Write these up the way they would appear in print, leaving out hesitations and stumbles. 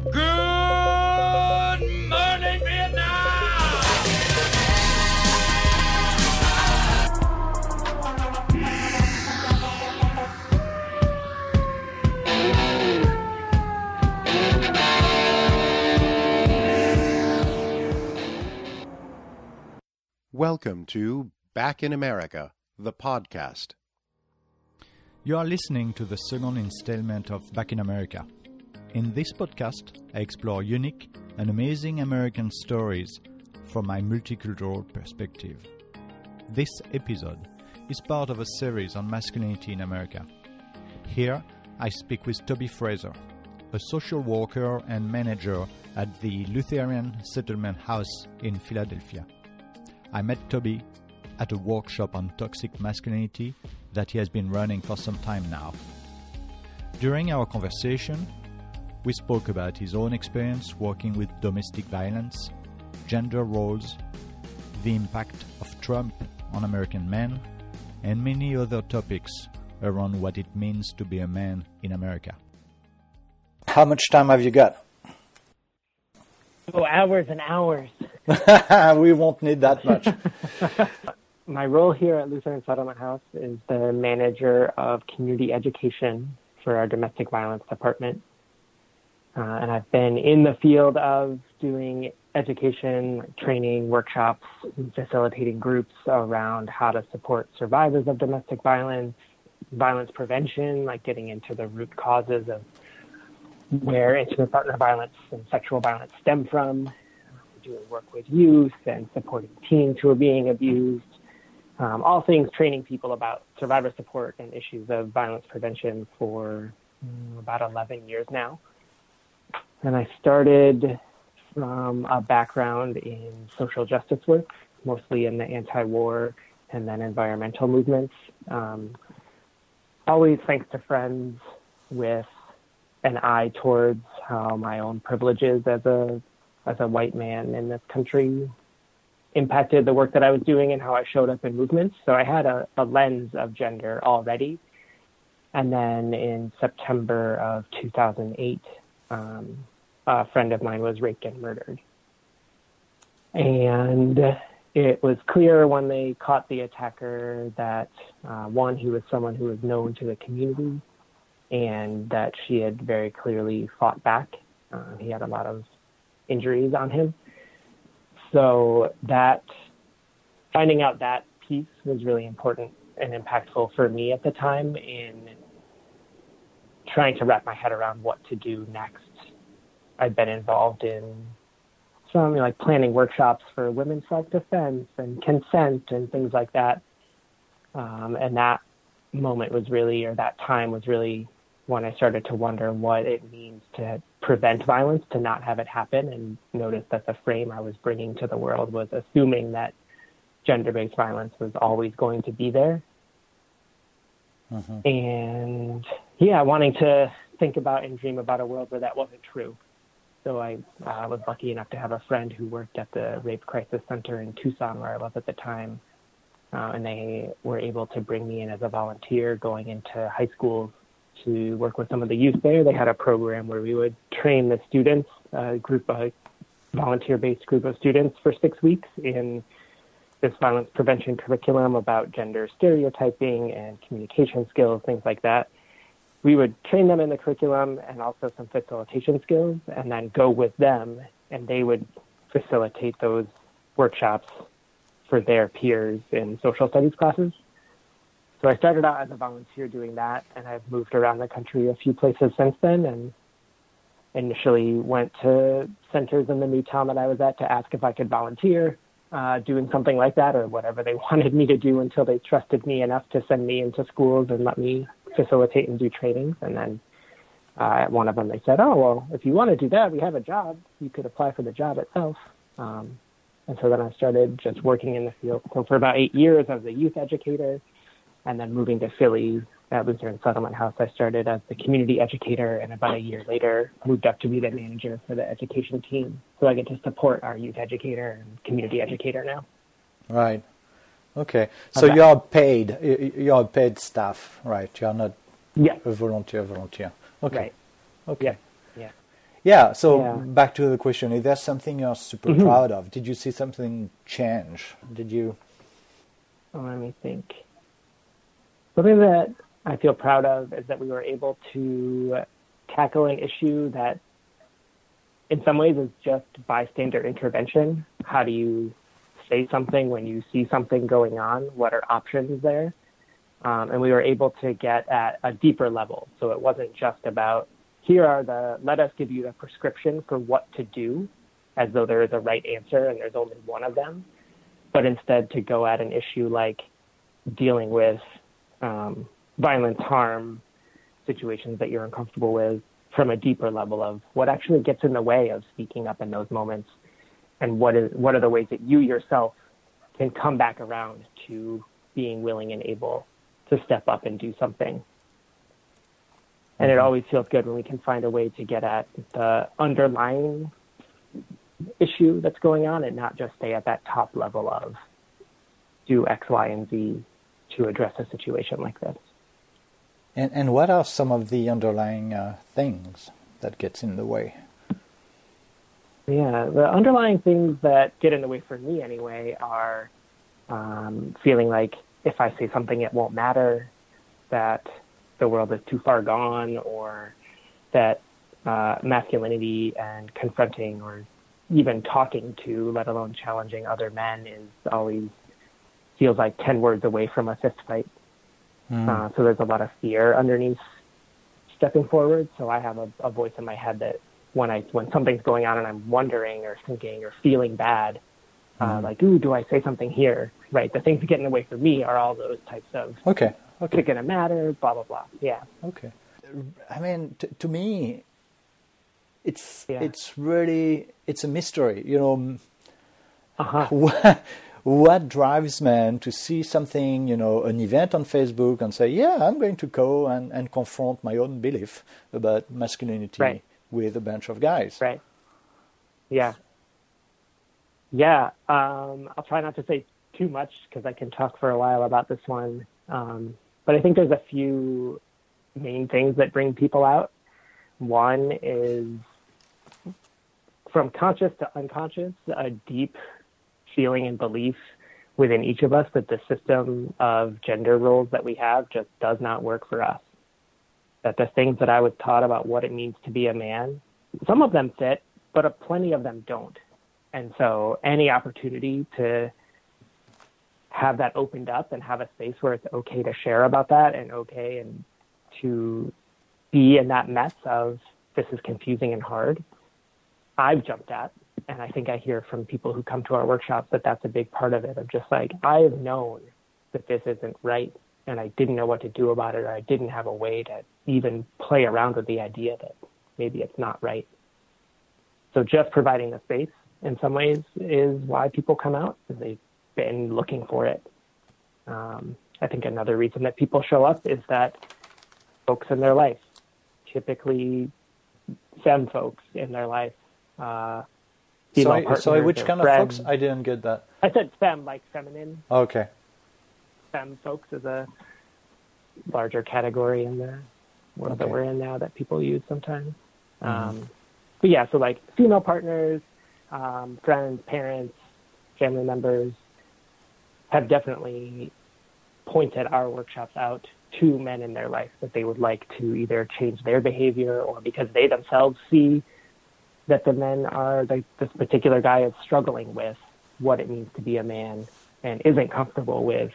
Good morning, Vietnam! Welcome to Back in America, the podcast. You are listening to the second installment of Back in America. In this podcast, I explore unique and amazing American stories from my multicultural perspective. This episode is part of a series on masculinity in America. Here, I speak with Toby Fraser, a social worker and manager at the Lutheran Settlement House in Philadelphia. I met Toby at a workshop on toxic masculinity that he has been running for some time now. During our conversation, we spoke about his own experience working with domestic violence, gender roles, the impact of Trump on American men, and many other topics around what it means to be a man in America. How much time have you got? Oh, hours and hours. We won't need that much. My role here at Lutheran Settlement House is the manager of community education for our domestic violence department. And I've been in the field of doing education, training, workshops, and facilitating groups around how to support survivors of domestic violence, violence prevention, like getting into the root causes of where intimate partner violence and sexual violence stem from, doing work with youth and supporting teens who are being abused, all things training people about survivor support and issues of violence prevention for about 11 years now. And I started from a background in social justice work, mostly in the anti-war and then environmental movements. Always thanks to friends with an eye towards how my own privileges as a white man in this country impacted the work that I was doing and how I showed up in movements. So I had a lens of gender already. And then in September of 2008, a friend of mine was raped and murdered. And it was clear when they caught the attacker that, one, he was someone who was known to the community, and that she had very clearly fought back. He had a lot of injuries on him. So that finding out that piece was really important and impactful for me at the time in trying to wrap my head around what to do next. I'd been involved in some planning workshops for women's self-defense and consent and things like that. And that moment was really, or that time was really when I started to wonder what it means to prevent violence, to not have it happen, and noticed that the frame I was bringing to the world was assuming that gender-based violence was always going to be there. Mm-hmm. And wanting to think about and dream about a world where that wasn't true. So I was lucky enough to have a friend who worked at the Rape Crisis Center in Tucson, where I was at the time. And they were able to bring me in as a volunteer going into high schools to work with some of the youth there. They had a program where we would train the students, a volunteer-based group of students for 6 weeks in this violence prevention curriculum about gender stereotyping and communication skills, things like that. We would train them in the curriculum and also some facilitation skills, and then go with them, and they would facilitate those workshops for their peers in social studies classes. So I started out as a volunteer doing that, and I've moved around the country a few places since then, and initially went to centers in the new town that I was at to ask if I could volunteer doing something like that or whatever they wanted me to do until they trusted me enough to send me into schools and let me facilitate and do trainings. And then at one of them they said, oh, well, if you want to do that, we have a job. You could apply for the job itself. And so then I started just working in the field. So for about 8 years, I was a youth educator. And then moving to Philly at Lutheran Settlement House, I started as the community educator, and about a year later moved up to be the manager for the education team. So I get to support our youth educator and community educator now. Right. Okay. So you're paid staff, right? You're not a volunteer. Okay. Right. Okay. Yeah. Yeah, so Yeah. back to the question, is there something you're super proud of? Did you see something change? Did you? Oh, let me think. Something that I feel proud of is that we were able to tackle an issue that in some ways is just bystander intervention. How do you say something when you see something going on? What are options there? And we were able to get at a deeper level. So it wasn't just about, let us give you a prescription for what to do, as though there is a right answer and there's only one of them, but instead to go at an issue like dealing with violence, harm, situations that you're uncomfortable with from a deeper level of what actually gets in the way of speaking up in those moments, and what are the ways that you yourself can come back around to being willing and able to step up and do something. And it always feels good when we can find a way to get at the underlying issue that's going on and not just stay at that top level of do X, Y, and Z to address a situation like this. And what are some of the underlying things that gets in the way? Yeah, the underlying things that get in the way for me anyway are feeling like if I say something, it won't matter, that the world is too far gone, or that masculinity and confronting or even talking to, let alone challenging other men is always feels like 10 words away from a fist fight. So there's a lot of fear underneath stepping forward. So I have a voice in my head that when something's going on and I'm wondering or thinking or feeling bad, like, ooh, do I say something here? Right. The things that get in the way for me are all those types of, Okay. is it going to matter? Blah, blah, blah. Yeah. Okay. I mean, to me, it's really, it's a mystery, you know. What drives men to see something, you know, an event on Facebook and say, yeah, I'm going to go and confront my own belief about masculinity with a bunch of guys. Right. Yeah. Yeah. I'll try not to say too much because I can talk for a while about this one. But I think there's a few main things that bring people out. One is from conscious to unconscious, a deep feeling and belief within each of us that the system of gender roles that we have just does not work for us. That the things that I was taught about what it means to be a man, some of them fit, but plenty of them don't. And so any opportunity to have that opened up and have a space where it's okay to share about that and okay and to be in that mess of this is confusing and hard, I've jumped at. And I think I hear from people who come to our workshops that that's a big part of it, of just like, I've known that this isn't right and I didn't know what to do about it, or I didn't have a way to even play around with the idea that maybe it's not right. So just providing the space in some ways is why people come out, because they've been looking for it. I think another reason that people show up is that folks in their life, typically femme folks in their life, Sorry, which kind of folks? I didn't get that. I said femme, like feminine. Okay. Femme folks is a larger category in the world that we're in now that people use sometimes. But yeah, so like female partners, friends, parents, family members have definitely pointed our workshops out to men in their life that they would like to either change their behavior or because they themselves see that the men are, like this particular guy is struggling with what it means to be a man and isn't comfortable with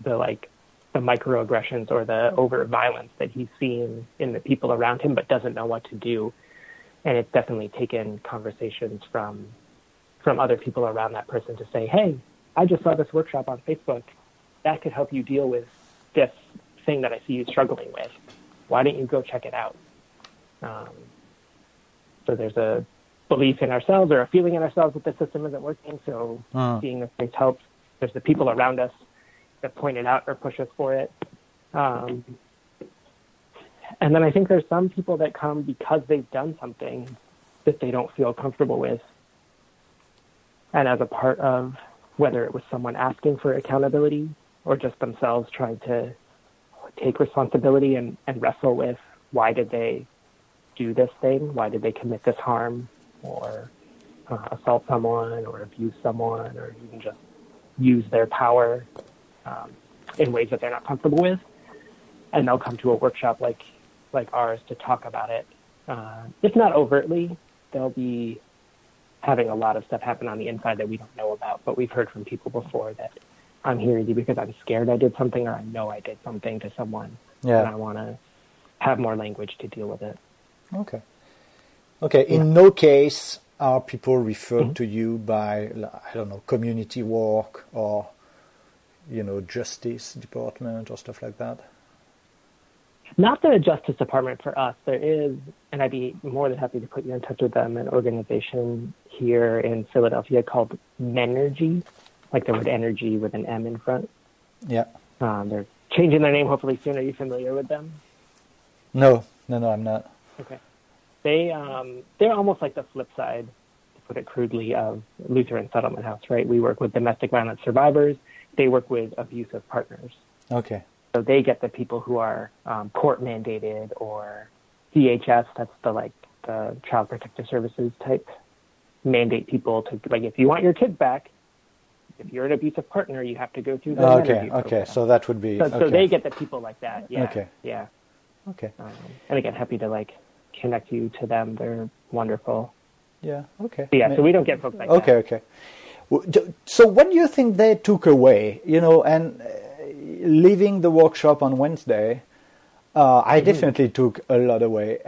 the microaggressions or the overt violence that he's seen in the people around him, but doesn't know what to do. And it's definitely taken conversations from other people around that person to say, hey, I just saw this workshop on Facebook. That could help you deal with this thing that I see you struggling with. Why don't you go check it out? So there's a belief in ourselves or a feeling in ourselves that the system isn't working. So seeing this space helps. There's the people around us that point it out or push us for it. And then I think there's some people that come because they've done something that they don't feel comfortable with. And as a part of whether it was someone asking for accountability or just themselves trying to take responsibility and wrestle with why did they do this thing? Why did they commit this harm, or assault someone, or abuse someone, or even just use their power in ways that they're not comfortable with? And they'll come to a workshop like ours to talk about it. If not overtly, they'll be having a lot of stuff happen on the inside that we don't know about, but we've heard from people before that I'm here either because I'm scared I did something or I know I did something to someone, and I want to have more language to deal with it. Okay. In no case are people referred to you by, I don't know, community work or, justice department or stuff like that? Not the Justice Department for us. There is, and I'd be more than happy to put you in touch with them, an organization here in Philadelphia called Menergy, like the word energy with an M in front. Yeah. They're changing their name hopefully soon. Are you familiar with them? No, I'm not. Okay. They're almost like the flip side, to put it crudely, of Lutheran Settlement House, right? We work with domestic violence survivors. They work with abusive partners. Okay. So they get the people who are court mandated or CHS, that's the Child Protective Services type, mandate people to, if you want your kids back, if you're an abusive partner, you have to go through the Menergy program. So that would be... So they get the people like that, yeah. Okay. Yeah. Okay. And again, happy to connect you to them. They're wonderful. Yeah, okay. So we don't get folks like that. Okay. So what do you think they took away, and... leaving the workshop on Wednesday, I definitely took a lot away.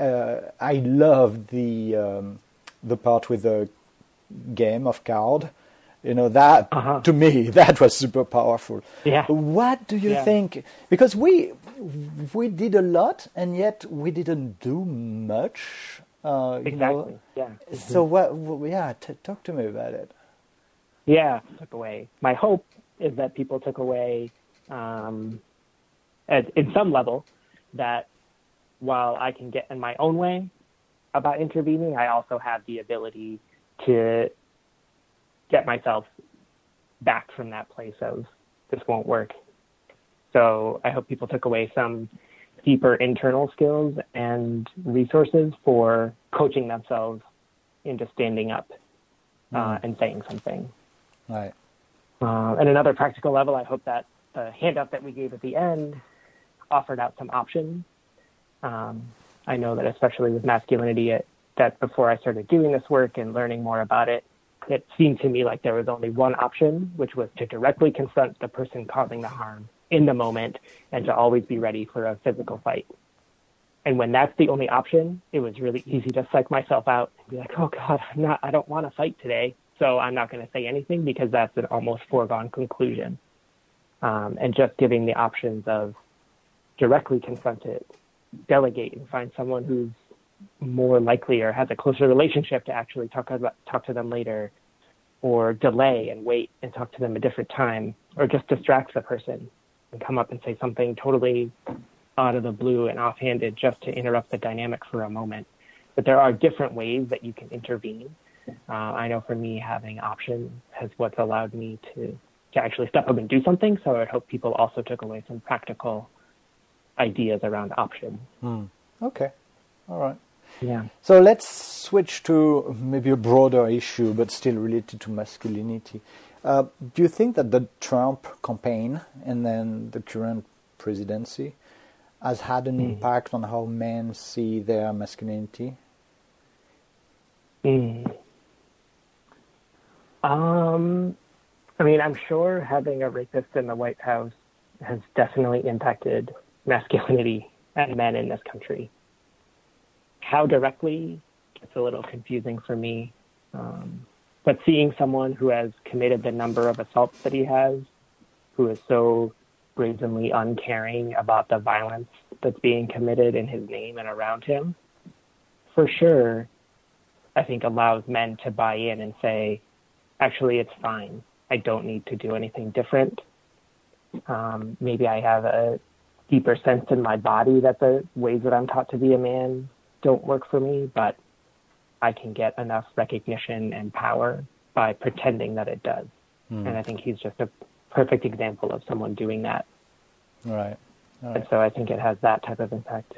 I loved the part with the game of card. That to me that was super powerful. Yeah. What do you think? Because we did a lot and yet we didn't do much. Exactly. Yeah. So talk to me about it. Yeah, took away. My hope is that people took away. In some level, that while I can get in my own way about intervening, I also have the ability to get myself back from that place of this won't work. So I hope people took away some deeper internal skills and resources for coaching themselves into standing up and saying something. Right. At another practical level, I hope that the handout that we gave at the end offered out some options. I know that especially with masculinity, that before I started doing this work and learning more about it, it seemed to me like there was only one option, which was to directly confront the person causing the harm in the moment and to always be ready for a physical fight. And when that's the only option, it was really easy to psych myself out and be like, oh God, I don't want to fight today, so I'm not going to say anything because that's an almost foregone conclusion. And just giving the options of directly confront it, delegate, and find someone who's more likely or has a closer relationship to actually talk to them later, or delay and wait and talk to them a different time, or just distract the person and come up and say something totally out of the blue and offhanded just to interrupt the dynamic for a moment. But there are different ways that you can intervene. I know for me, having options has what's allowed me to actually step up and do something. So I would hope people also took away some practical ideas around options. Okay. All right. Yeah. So let's switch to maybe a broader issue, but still related to masculinity. Do you think that the Trump campaign and then the current presidency has had an impact on how men see their masculinity? I'm sure having a rapist in the White House has definitely impacted masculinity and men in this country. How directly, it's a little confusing for me. But seeing someone who has committed the number of assaults that he has, who is so brazenly uncaring about the violence that's being committed in his name and around him, for sure, I think allows men to buy in and say, actually, it's fine. I don't need to do anything different. Maybe I have a deeper sense in my body that the ways that I'm taught to be a man don't work for me, but I can get enough recognition and power by pretending that it does. And I think he's just a perfect example of someone doing that. Right. And so I think it has that type of impact.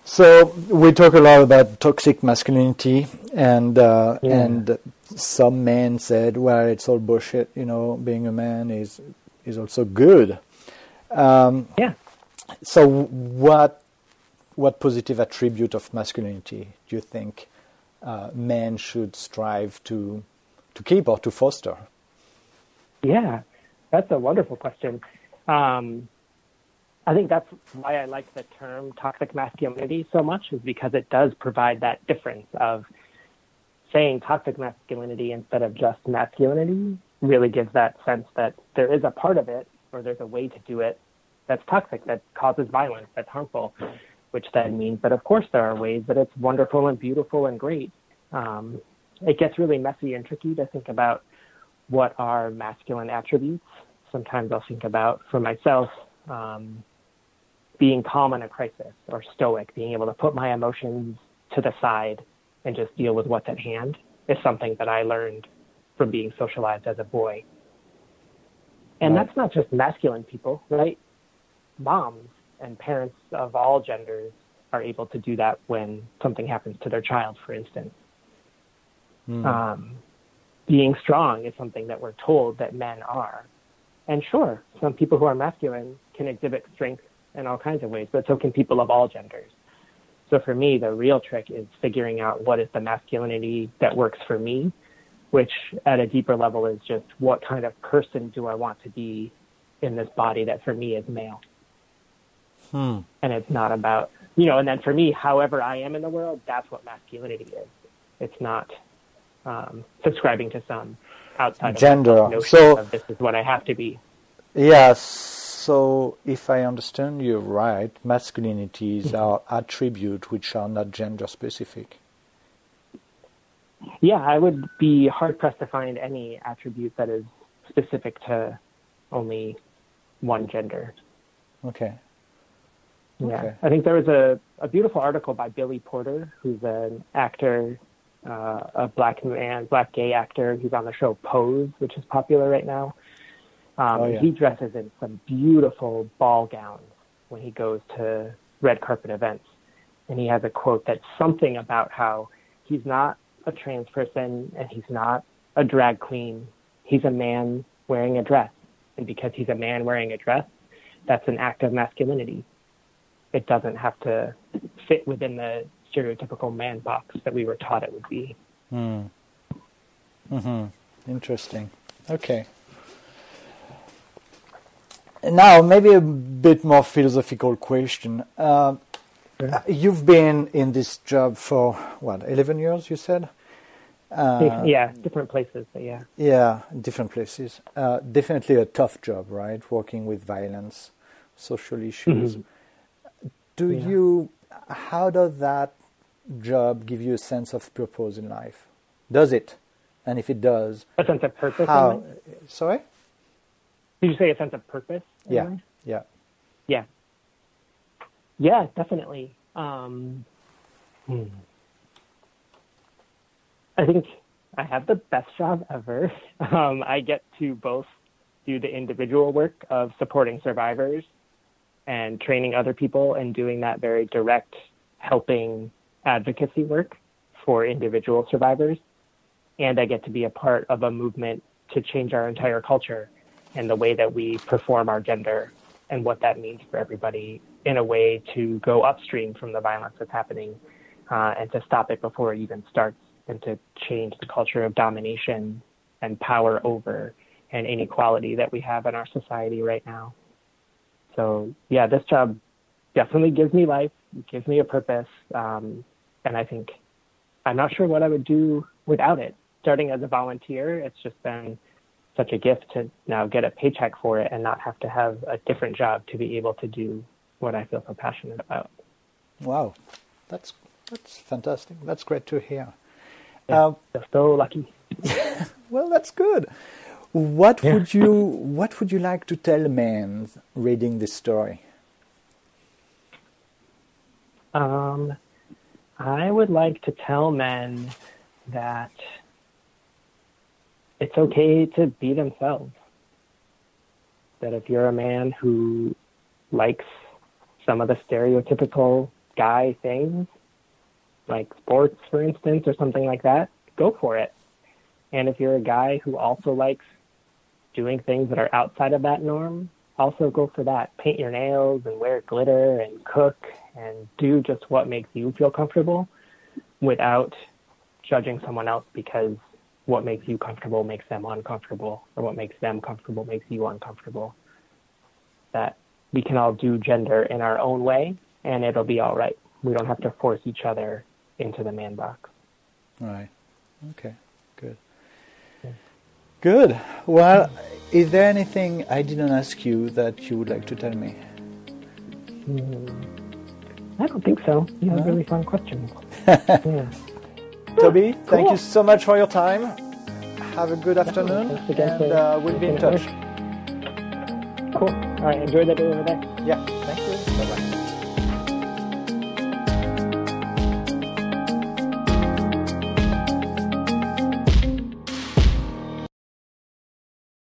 So we talk a lot about toxic masculinity, and some men said, "Well, it's all bullshit. Being a man is also good." So what positive attribute of masculinity do you think men should strive to keep or to foster? Yeah, that's a wonderful question. I think that's why I like the term toxic masculinity so much, is because it does provide that difference of saying toxic masculinity instead of just masculinity really gives that sense that there is a part of it, or there's a way to do it that's toxic, that causes violence, that's harmful, which then means that, of course, there are ways that it's wonderful and beautiful and great. It gets really messy and tricky to think about what are masculine attributes. Sometimes I'll think about, for myself, being calm in a crisis, or stoic, being able to put my emotions to the side and just deal with what's at hand, is something that I learned from being socialized as a boy. And that's not just masculine people, right? Moms and parents of all genders are able to do that when something happens to their child, for instance. Being strong is something that we're told that men are. And sure, some people who are masculine can exhibit strength in all kinds of ways, but so can people of all genders. So for me, the real trick is figuring out what is the masculinity that works for me, which at a deeper level is just what kind of person do I want to be in this body that for me is male. And it's not about, and then for me, however I am in the world, that's what masculinity is. It's not subscribing to some outside gender. Of notion of this is what I have to be. Yes. So if I understand you right, masculinities are attributes which are not gender specific. Yeah, I would be hard pressed to find any attribute that is specific to only one gender. Okay. Yeah, I think there was a beautiful article by Billy Porter, who's an actor, a black gay actor. He's on the show Pose, which is popular right now. He dresses in some beautiful ball gowns when he goes to red carpet events. And he has a quote that's something about how he's not a trans person and he's not a drag queen. He's a man wearing a dress. And because he's a man wearing a dress, that's an act of masculinity. It doesn't have to fit within the stereotypical man box that we were taught it would be. Interesting. Okay. Now, maybe a bit more philosophical question. You've been in this job for, 11 years, you said? Different places, but yeah. Yeah, different places. Definitely a tough job, right? Working with violence, social issues. How does that job give you a sense of purpose in life? Does it? And if it does, a sense of purpose? How? Sorry? Did you say a sense of purpose? Yeah. Yeah, definitely. I think I have the best job ever. I get to both do the individual work of supporting survivors and training other people and doing that very direct helping advocacy work for individual survivors. And I get to be a part of a movement to change our entire culture and the way that we perform our gender and what that means for everybody in a way to go upstream from the violence that's happening and to stop it before it even starts, and to change the culture of domination and power over and inequality that we have in our society right now. So yeah, this job definitely gives me life, gives me a purpose. And I think I'm not sure what I would do without it. Starting as a volunteer, it's just been such a gift to now get a paycheck for it and not have to have a different job to be able to do what I feel so passionate about. Wow, that's fantastic. That's great to hear. Yeah, so lucky. Well, that's good. What would you like to tell a man reading this story? I would like to tell men that it's okay to be themselves. That if you're a man who likes some of the stereotypical guy things, like sports, for instance, or something like that, go for it. And if you're a guy who also likes doing things that are outside of that norm, also go for that. Paint your nails and wear glitter and cook and do just what makes you feel comfortable without judging someone else because what makes you comfortable makes them uncomfortable, or what makes them comfortable makes you uncomfortable. That we can all do gender in our own way, and it'll be all right. We don't have to force each other into the man box. Right. Okay. Good. Yeah. Good. Well, is there anything I didn't ask you that you would like to tell me? I don't think so. You have really fun questions. Yeah. Toby, thank you so much for your time. Have a good afternoon, and we'll be in touch. Cool. All right. Enjoy the day over there. Yeah. Thank you. Bye-bye.